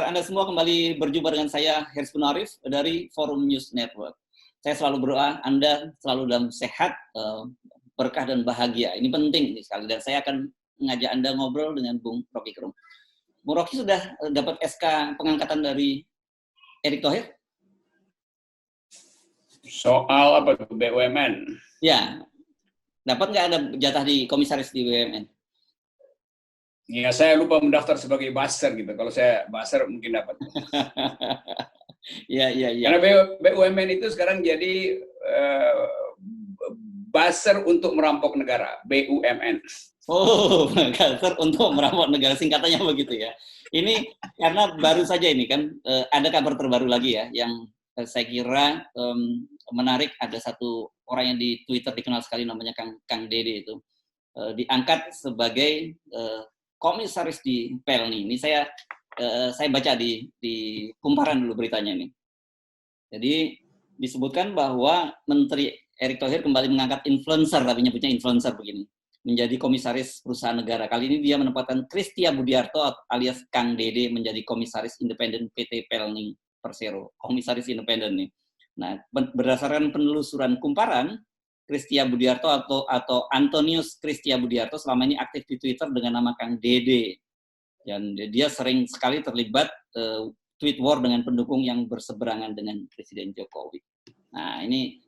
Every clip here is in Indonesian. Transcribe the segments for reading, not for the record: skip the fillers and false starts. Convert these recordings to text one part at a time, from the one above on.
kabar Anda semua? Kembali berjumpa dengan saya, Hersbun Arif, dari Forum News Network. Saya selalu berdoa Anda selalu dalam sehat, berkah dan bahagia. Ini penting sekali, dan saya akan mengajak Anda ngobrol dengan Bung Rocky Gerung. Bung Rocky sudah dapat SK pengangkatan dari Erick Thohir? Soal apa tuh, BUMN? Ya, dapat nggak ada jatah di komisaris di BUMN? Ya, saya lupa mendaftar sebagai buzzer gitu. Kalau saya buzzer mungkin dapat. Iya. Karena BUMN itu sekarang jadi buzzer untuk merampok negara, BUMN. Oh, buzzer untuk merampok negara, singkatannya begitu ya. Ini karena baru saja ini kan ada kabar terbaru lagi ya, yang saya kira menarik. Ada satu orang yang di Twitter dikenal sekali, namanya Kang Dede itu. Diangkat sebagai komisaris di Pelni. Ini saya baca di kumparan dulu beritanya ini. Jadi disebutkan bahwa Menteri Erick Thohir kembali mengangkat influencer, tapi nyebutnya influencer begini, menjadi komisaris perusahaan negara. Kali ini dia menempatkan Kristia Budiarto alias Kang Dede menjadi komisaris independen PT Pelni Persero, komisaris independen nih. Nah, berdasarkan penelusuran kumparan, Kristia Budiarto atau Antonius Kristia Budiarto selama ini aktif di Twitter dengan nama Kang Dede. Dan dia sering sekali terlibat tweet war dengan pendukung yang berseberangan dengan Presiden Jokowi. Nah, ini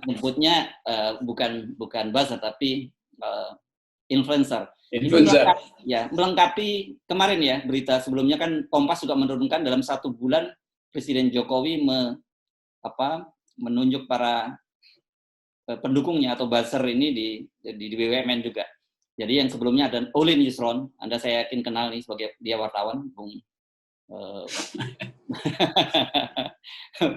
menyebutnya bukan buzzer, tapi influencer. Melengkapi kemarin ya, berita sebelumnya kan Kompas juga menurunkan dalam 1 bulan Presiden Jokowi menunjuk para pendukungnya atau buzzer ini di BUMN juga. Jadi yang sebelumnya ada Olin Yusron, Anda saya yakin kenal nih sebagai dia wartawan, Bung.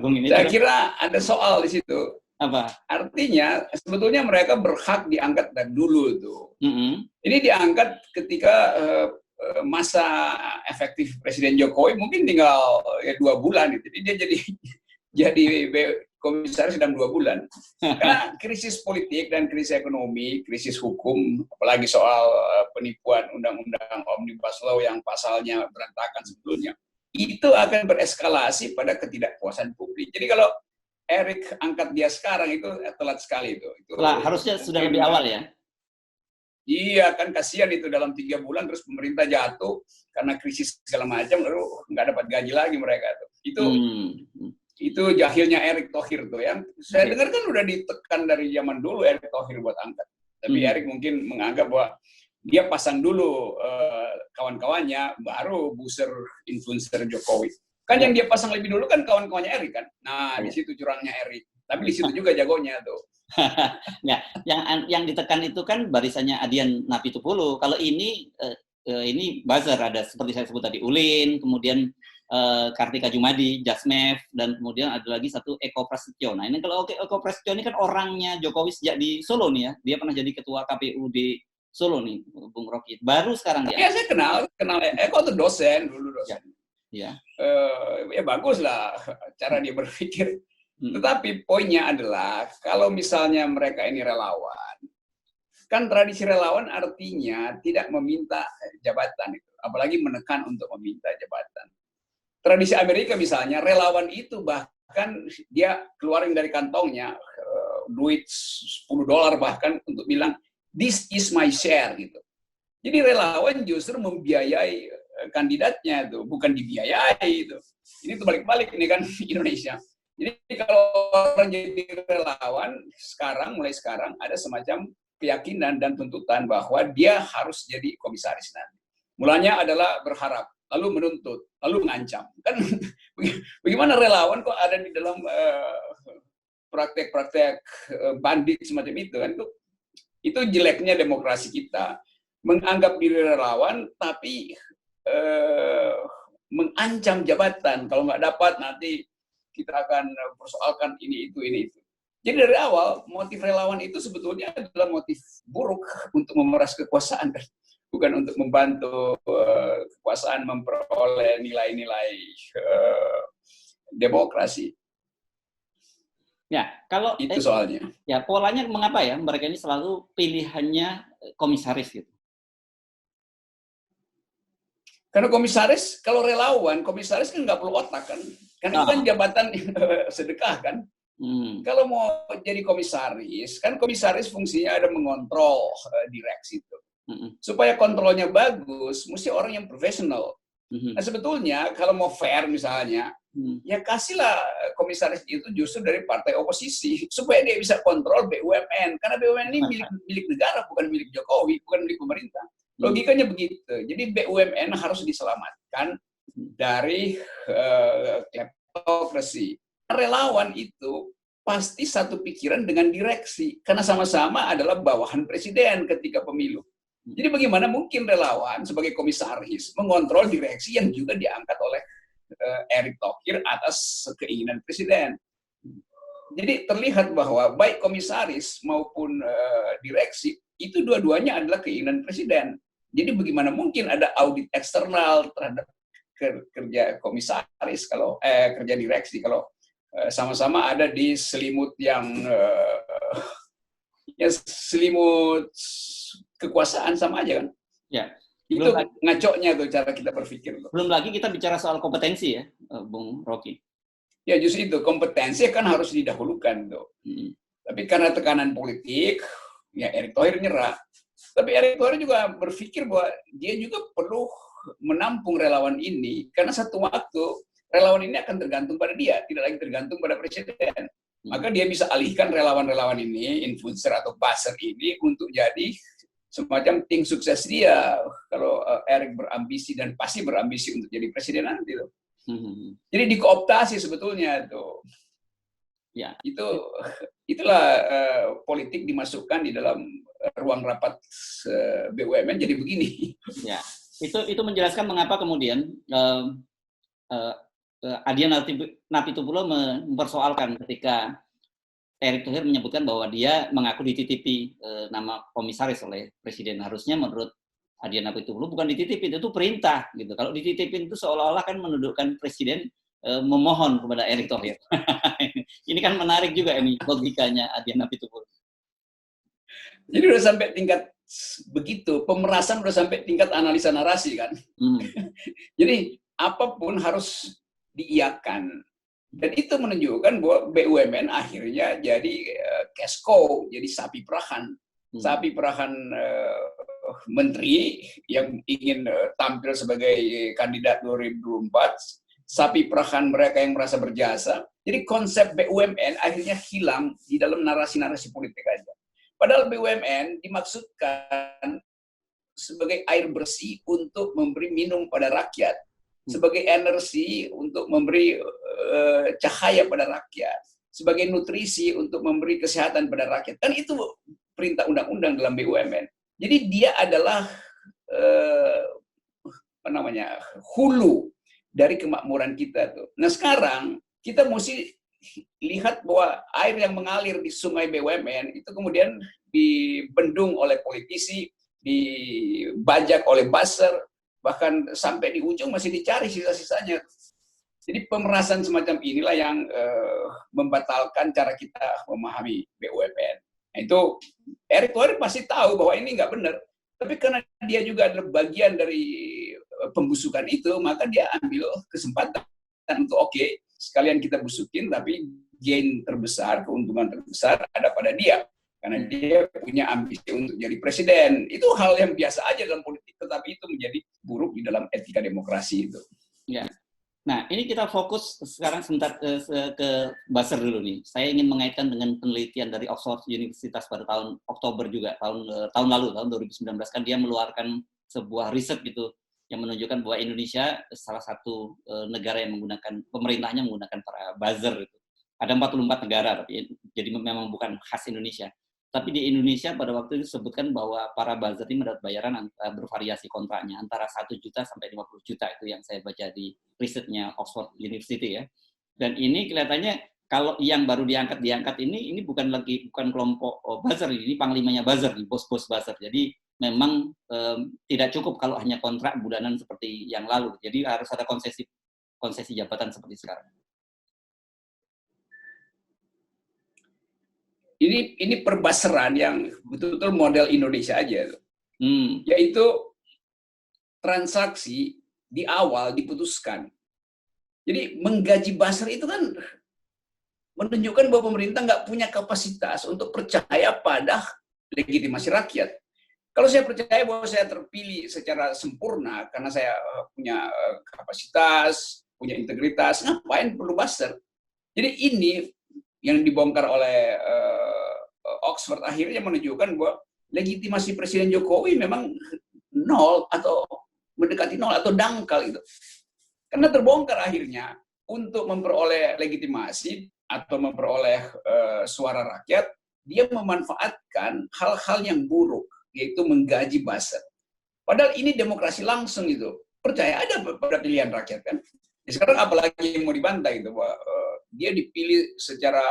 Bung ini. Saya kira ada soal di situ. Apa? Artinya sebetulnya mereka berhak diangkat dari dulu tuh. Ini diangkat ketika masa efektif Presiden Jokowi mungkin tinggal 2 bulan. Jadi dia jadi komisaris dalam 2 bulan. Karena krisis politik dan krisis ekonomi, krisis hukum, apalagi soal penipuan undang-undang Omnibus Law yang pasalnya berantakan sebetulnya, itu akan bereskalasi pada ketidakpuasan publik. Jadi kalau Erick angkat dia sekarang itu telat sekali itu. Harusnya sudah lebih awal ya? Iya, kan kasihan itu dalam 3 bulan terus pemerintah jatuh karena krisis segala macam, lalu nggak dapat gaji lagi mereka tuh. Itu jahilnya Erick Thohir tuh, yang saya dengar kan udah ditekan dari zaman dulu Erick Thohir buat angkat. Tapi Erick mungkin menganggap bahwa dia pasang dulu kawan-kawannya, baru booster influencer Jokowi. Kan yang dia pasang lebih dulu kan kawan-kawannya Erick kan. Nah, di situ curangnya Erick. Tapi di situ juga jagonya tuh. Ya, yang ditekan itu kan barisannya Adian Napitupulu. Kalau ini buzzer, ada seperti saya sebut tadi Ulin, kemudian Kartika Jumadi, Jasmev, dan kemudian ada lagi satu Eko Prasetyo. Nah, ini kalau Eko Prasetyo ini kan orangnya Jokowi sejak di Solo nih ya. Dia pernah jadi ketua KPU di Solo nih, Bung Rocky. Baru sekarang dia. Ya, saya kenal Eko tuh dosen dulu. Ya. Ya bagus lah cara dia berpikir. Tetapi poinnya adalah kalau misalnya mereka ini relawan, kan tradisi relawan artinya tidak meminta jabatan itu, apalagi menekan untuk meminta jabatan. Tradisi Amerika misalnya, relawan itu bahkan dia keluarin dari kantongnya duit $10 bahkan untuk bilang, this is my share gitu. Jadi relawan justru membiayai kandidatnya itu, bukan dibiayai itu. Ini tuh balik-balik nih kan Indonesia. Jadi kalau orang jadi relawan, mulai sekarang ada semacam keyakinan dan tuntutan bahwa dia harus jadi komisaris nanti. Mulanya adalah berharap, lalu menuntut, lalu mengancam. Kan bagaimana relawan kok ada di dalam praktek-praktek bandit semacam itu kan? Itu jeleknya demokrasi kita, menganggap diri relawan tapi mengancam jabatan. Kalau nggak dapat nanti kita akan persoalkan ini itu. Jadi dari awal motif relawan itu sebetulnya adalah motif buruk untuk memeras kekuasaan, bukan untuk membantu kekuasaan memperoleh nilai-nilai demokrasi. Ya, kalau itu soalnya. Ya, polanya mengapa ya mereka ini selalu pilihannya komisaris gitu? Karena komisaris, kalau relawan, komisaris kan nggak perlu otak kan. Karena itu kan jabatan sedekah kan. Kalau mau jadi komisaris, kan komisaris fungsinya ada mengontrol direksi itu. Supaya kontrolnya bagus, mesti orang yang profesional. Nah sebetulnya kalau mau fair misalnya, ya kasihlah komisaris itu justru dari partai oposisi supaya dia bisa kontrol BUMN. Karena BUMN ini milik negara, bukan milik Jokowi, bukan milik pemerintah. Logikanya begitu. Jadi BUMN harus diselamatkan dari kleptokrasi. Relawan itu pasti satu pikiran dengan direksi, karena sama-sama adalah bawahan presiden ketika pemilu. Jadi bagaimana mungkin relawan sebagai komisaris mengontrol direksi yang juga diangkat oleh Erick Thohir atas keinginan presiden. Jadi terlihat bahwa baik komisaris maupun direksi itu dua-duanya adalah keinginan presiden. Jadi bagaimana mungkin ada audit eksternal terhadap kerja komisaris kalau kerja direksi kalau sama-sama ada di selimut yang selimut kekuasaan sama aja kan? Ya. Itu ngacoknya tuh cara kita berpikir. Belum lagi kita bicara soal kompetensi ya, Bung Rocky. Ya justru itu kompetensi kan harus didahulukan tuh. Tapi karena tekanan politik, ya Erick Thohir nyerah. Tapi Erick Thohir juga berpikir bahwa dia juga perlu menampung relawan ini karena satu waktu relawan ini akan tergantung pada dia, tidak lagi tergantung pada presiden. Maka dia bisa alihkan relawan-relawan ini, influencer atau buzzer ini untuk jadi semacam tim sukses dia. Kalau Erick berambisi dan pasti berambisi untuk jadi presiden nanti tuh. Jadi dikooptasi sebetulnya tuh. Ya. Itulah politik dimasukkan di dalam ruang rapat BUMN jadi begini. Ya, itu menjelaskan mengapa kemudian Adian Apitupulu mempersoalkan ketika Erick Thohir menyebutkan bahwa dia mengaku dititipi nama komisaris oleh presiden. Harusnya menurut Adian Apitupulu bukan dititipin, itu perintah gitu. Kalau dititipin itu seolah-olah kan menundukkan presiden memohon kepada Erick Thohir. Ini kan menarik juga ini logikanya Adian Apitupulu. Jadi udah sampai tingkat begitu, pemerasan udah sampai tingkat analisa narasi kan. Jadi apapun harus diiyakan. Dan itu menunjukkan bahwa BUMN akhirnya jadi cash cow, jadi sapi perahan. Sapi perahan menteri yang ingin tampil sebagai kandidat 2024, sapi perahan mereka yang merasa berjasa. Jadi konsep BUMN akhirnya hilang di dalam narasi-narasi politik aja. Padahal BUMN dimaksudkan sebagai air bersih untuk memberi minum pada rakyat, sebagai energi untuk memberi cahaya pada rakyat, sebagai nutrisi untuk memberi kesehatan pada rakyat. Kan itu perintah undang-undang dalam BUMN. Jadi dia adalah hulu dari kemakmuran kita tuh. Nah sekarang kita mesti lihat bahwa air yang mengalir di sungai BUMN itu kemudian dibendung oleh politisi, dibajak oleh buzzer, bahkan sampai di ujung masih dicari sisa-sisanya. Jadi pemerasan semacam inilah yang membatalkan cara kita memahami BUMN. Nah, itu Erick Thohir pasti tahu bahwa ini nggak benar. Tapi karena dia juga adalah bagian dari pembusukan itu, maka dia ambil kesempatan untuk oke, sekalian kita busukin, tapi gain terbesar, keuntungan terbesar ada pada dia. Karena dia punya ambisi untuk jadi presiden. Itu hal yang biasa aja dalam politik, tetapi itu menjadi buruk di dalam etika demokrasi itu. Ya. Nah, ini kita fokus sekarang sebentar ke buzzer dulu nih. Saya ingin mengaitkan dengan penelitian dari Oxford Universitas pada tahun Oktober juga, tahun lalu, tahun 2019, kan dia mengeluarkan sebuah riset gitu, yang menunjukkan bahwa Indonesia salah satu negara yang menggunakan, pemerintahnya menggunakan para buzzer itu. Ada 44 negara, tapi jadi memang bukan khas Indonesia. Tapi di Indonesia pada waktu itu disebutkan bahwa para buzzer ini mendapat bayaran bervariasi kontraknya, antara 1 juta sampai 50 juta, itu yang saya baca di risetnya Oxford University ya. Dan ini kelihatannya kalau yang baru diangkat ini bukan kelompok buzzer, ini panglimanya buzzer, bos-bos buzzer. Jadi memang tidak cukup kalau hanya kontrak bulanan seperti yang lalu. Jadi harus ada konsesi jabatan seperti sekarang. Ini perbaseran yang betul-betul model Indonesia aja, yaitu transaksi di awal diputuskan. Jadi menggaji buzzer itu kan menunjukkan bahwa pemerintah nggak punya kapasitas untuk percaya pada legitimasi rakyat. Kalau saya percaya bahwa saya terpilih secara sempurna karena saya punya kapasitas, punya integritas, ngapain perlu buzzer? Jadi ini yang dibongkar oleh Oxford akhirnya menunjukkan bahwa legitimasi Presiden Jokowi memang nol atau mendekati nol atau dangkal itu. Karena terbongkar akhirnya untuk memperoleh legitimasi atau memperoleh suara rakyat, dia memanfaatkan hal-hal yang buruk, yaitu menggaji buzzer. Padahal ini demokrasi langsung itu. Percaya ada pada pilihan rakyat kan. Ya, sekarang apalagi yang mau dibantah itu bahwa dia dipilih secara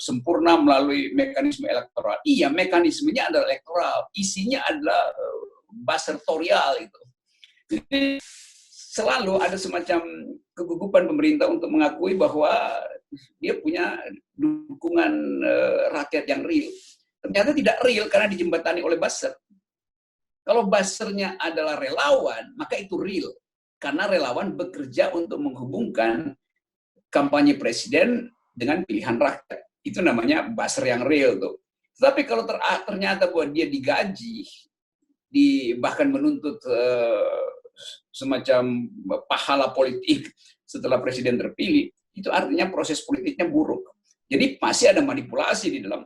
sempurna melalui mekanisme elektoral. Iya, mekanismenya adalah elektoral, isinya adalah buzzer-torial itu. Jadi selalu ada semacam kegugupan pemerintah untuk mengakui bahwa dia punya dukungan rakyat yang real. Ternyata tidak real karena dijembatani oleh buzzer. Kalau buzzernya adalah relawan, maka itu real. Karena relawan bekerja untuk menghubungkan kampanye presiden dengan pilihan rakyat. Itu namanya buzzer yang real tuh. Tapi kalau ternyata bahwa dia digaji, bahkan menuntut semacam pahala politik setelah presiden terpilih, itu artinya proses politiknya buruk. Jadi masih ada manipulasi di dalam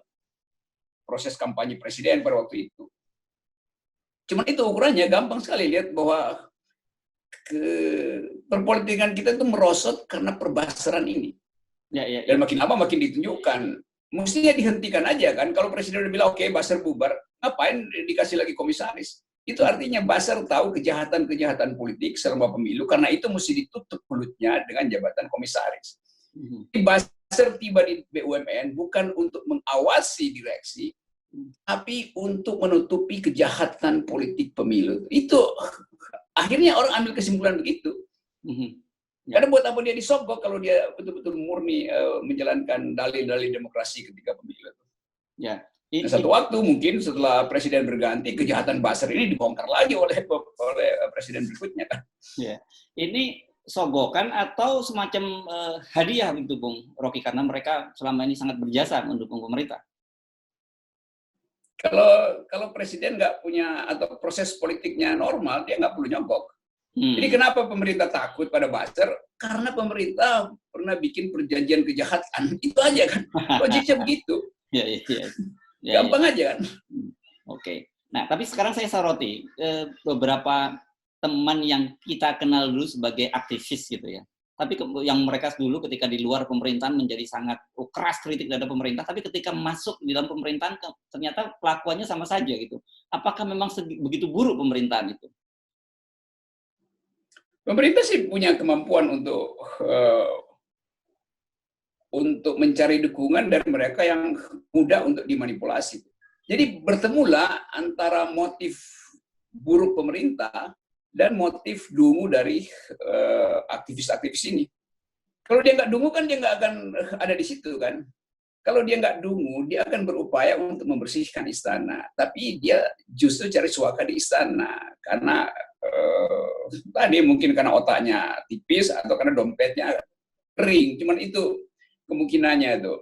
proses kampanye presiden pada waktu itu. Cuman itu ukurannya gampang sekali lihat bahwa perpolitikan kita itu merosot karena perbuzzeran ini. Dan makin lama makin ditunjukkan. Mestinya dihentikan aja kan. Kalau presiden udah bilang oke, buzzer bubar, ngapain dikasih lagi komisaris? Itu artinya buzzer tahu kejahatan-kejahatan politik selama pemilu, karena itu mesti ditutup mulutnya dengan jabatan komisaris. Buzzer tiba di BUMN bukan untuk mengawasi direksi, tapi untuk menutupi kejahatan politik pemilu. Itu akhirnya orang ambil kesimpulan begitu. Karena buat apa dia disogok kalau dia betul-betul murni menjalankan dalil-dalil demokrasi ketika pemilu. Ya. Nah, satu waktu mungkin setelah presiden berganti, kejahatan buzzer ini dibongkar lagi oleh presiden berikutnya kan. Ya. Ini sogokan atau semacam hadiah gitu Bung Rocky, karena mereka selama ini sangat berjasa mendukung pemerintah. Kalau presiden nggak punya atau proses politiknya normal, dia nggak perlu nyogok. Jadi kenapa pemerintah takut pada buzzer? Karena pemerintah pernah bikin perjanjian kejahatan. Itu aja kan. Logiknya begitu. Gampang aja kan. Oke. Nah, tapi sekarang saya soroti beberapa teman yang kita kenal dulu sebagai aktivis gitu ya. Tapi yang mereka dulu ketika di luar pemerintahan menjadi sangat keras kritik terhadap pemerintah, tapi ketika masuk di dalam pemerintahan ternyata kelakuannya sama saja gitu. Apakah memang begitu buruk pemerintahan itu? Pemerintah sih punya kemampuan untuk mencari dukungan dari mereka yang mudah untuk dimanipulasi. Jadi bertemulah antara motif buruk pemerintah dan motif dungu dari aktivis-aktivis ini. Kalau dia nggak dungu kan dia nggak akan ada di situ kan. Kalau dia nggak dungu, dia akan berupaya untuk membersihkan istana. Tapi dia justru cari suaka di istana. Karena tadi mungkin karena otaknya tipis atau karena dompetnya kering. Cuman itu kemungkinannya itu.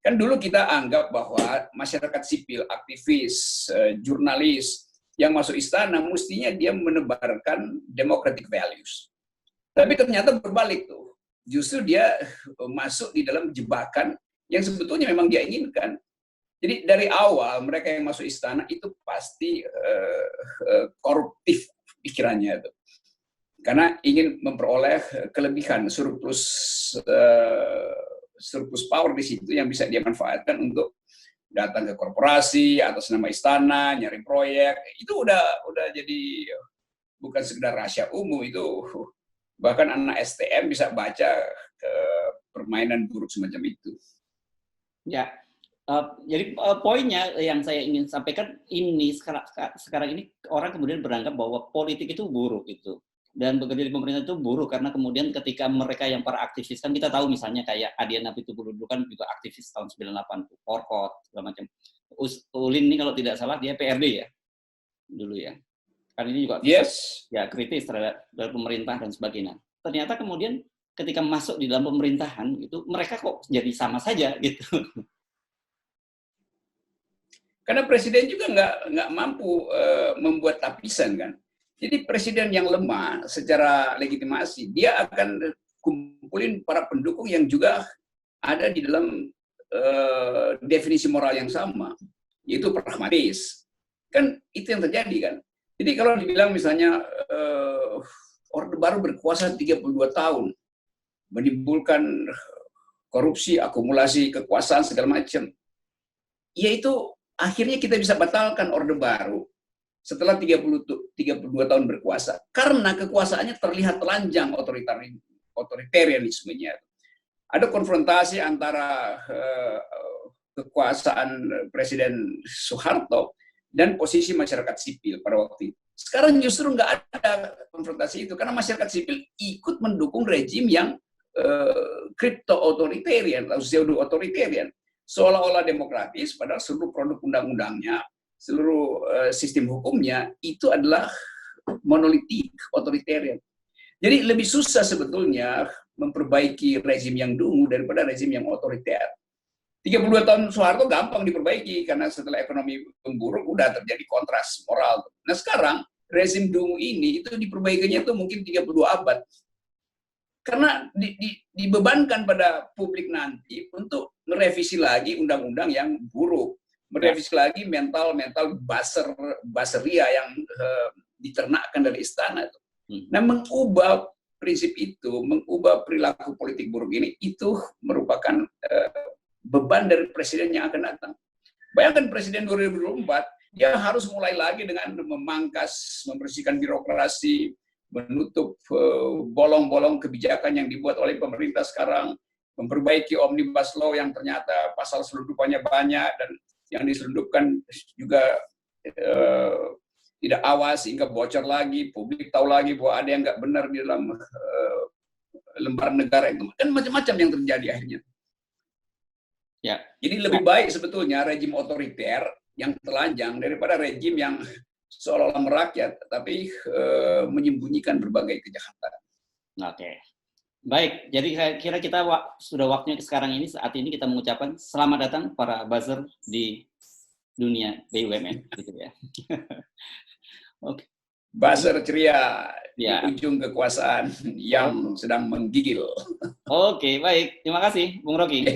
Kan dulu kita anggap bahwa masyarakat sipil, aktivis, jurnalis yang masuk istana mestinya dia menebarkan democratic values. Tapi ternyata berbalik tuh. Justru dia masuk di dalam jebakan yang sebetulnya memang dia inginkan. Jadi dari awal mereka yang masuk istana itu pasti koruptif pikirannya itu. Karena ingin memperoleh kelebihan surplus power di situ yang bisa dia manfaatkan untuk datang ke korporasi atas nama istana, nyari proyek. Itu udah jadi bukan sekedar rahasia umum, itu bahkan anak STM bisa baca ke permainan buruk semacam itu. Ya, jadi poinnya yang saya ingin sampaikan ini sekarang ini orang kemudian beranggap bahwa politik itu buruk itu. Dan bekerja di pemerintah itu buruk karena kemudian ketika mereka yang para aktivis, kan kita tahu misalnya kayak Adian Apitupulu dulu kan juga aktivis tahun 98, Porkot, segala macam. Ulin ini kalau tidak salah dia PRD ya, dulu ya. Kan ini juga Yes. ya kritis terhadap pemerintah dan sebagainya. Ternyata kemudian ketika masuk di dalam pemerintahan itu mereka kok jadi sama saja gitu. Karena presiden juga nggak mampu membuat lapisan kan. Jadi presiden yang lemah secara legitimasi, dia akan kumpulin para pendukung yang juga ada di dalam definisi moral yang sama, yaitu pragmatis. Kan itu yang terjadi kan. Jadi kalau dibilang misalnya Orde Baru berkuasa 32 tahun, menimbulkan korupsi, akumulasi kekuasaan segala macam, yaitu akhirnya kita bisa batalkan Orde Baru setelah 32 tahun berkuasa. Karena kekuasaannya terlihat telanjang otoritarianismenya. Ada konfrontasi antara kekuasaan Presiden Soeharto dan posisi masyarakat sipil pada waktu itu. Sekarang justru nggak ada konfrontasi itu, karena masyarakat sipil ikut mendukung rejim yang kripto-otoritarian atau pseudo-otoritarian. Seolah-olah demokratis, padahal seluruh produk undang-undangnya, seluruh sistem hukumnya, itu adalah monolitik, otoritarian. Jadi lebih susah sebetulnya memperbaiki rezim yang dungu daripada rezim yang otoriter. 32 tahun Soeharto gampang diperbaiki, karena setelah ekonomi memburuk, udah terjadi kontras moral. Nah sekarang, rezim dungu ini, itu diperbaikinya itu mungkin 32 abad. Karena dibebankan pada publik nanti untuk merevisi lagi undang-undang yang buruk, merevisi lagi mental baseria yang diternakkan dari istana. Nah, mengubah prinsip itu, mengubah perilaku politik buruk ini, itu merupakan beban dari presiden yang akan datang. Bayangkan presiden 2024, dia harus mulai lagi dengan memangkas, membersihkan birokrasi, menutup bolong-bolong kebijakan yang dibuat oleh pemerintah sekarang, memperbaiki omnibus law yang ternyata pasal selundupannya banyak dan yang diselundupkan juga tidak awas sehingga bocor lagi, publik tahu lagi bahwa ada yang nggak benar di dalam lembaran negara itu. Kan macam-macam yang terjadi akhirnya. Ya. Jadi lebih baik sebetulnya rejim otoriter yang telanjang daripada rejim yang seolah-olah merakyat, tapi menyembunyikan berbagai kejahatan. Oke. Baik, jadi saya kira kita sudah waktunya sekarang ini, saat ini kita mengucapkan selamat datang para buzzer di dunia BUMN, gitu ya. Oke. Buzzer ceria ya. di ujung kekuasaan yang sedang menggigil. Oke, baik. Terima kasih, Bung Rocky.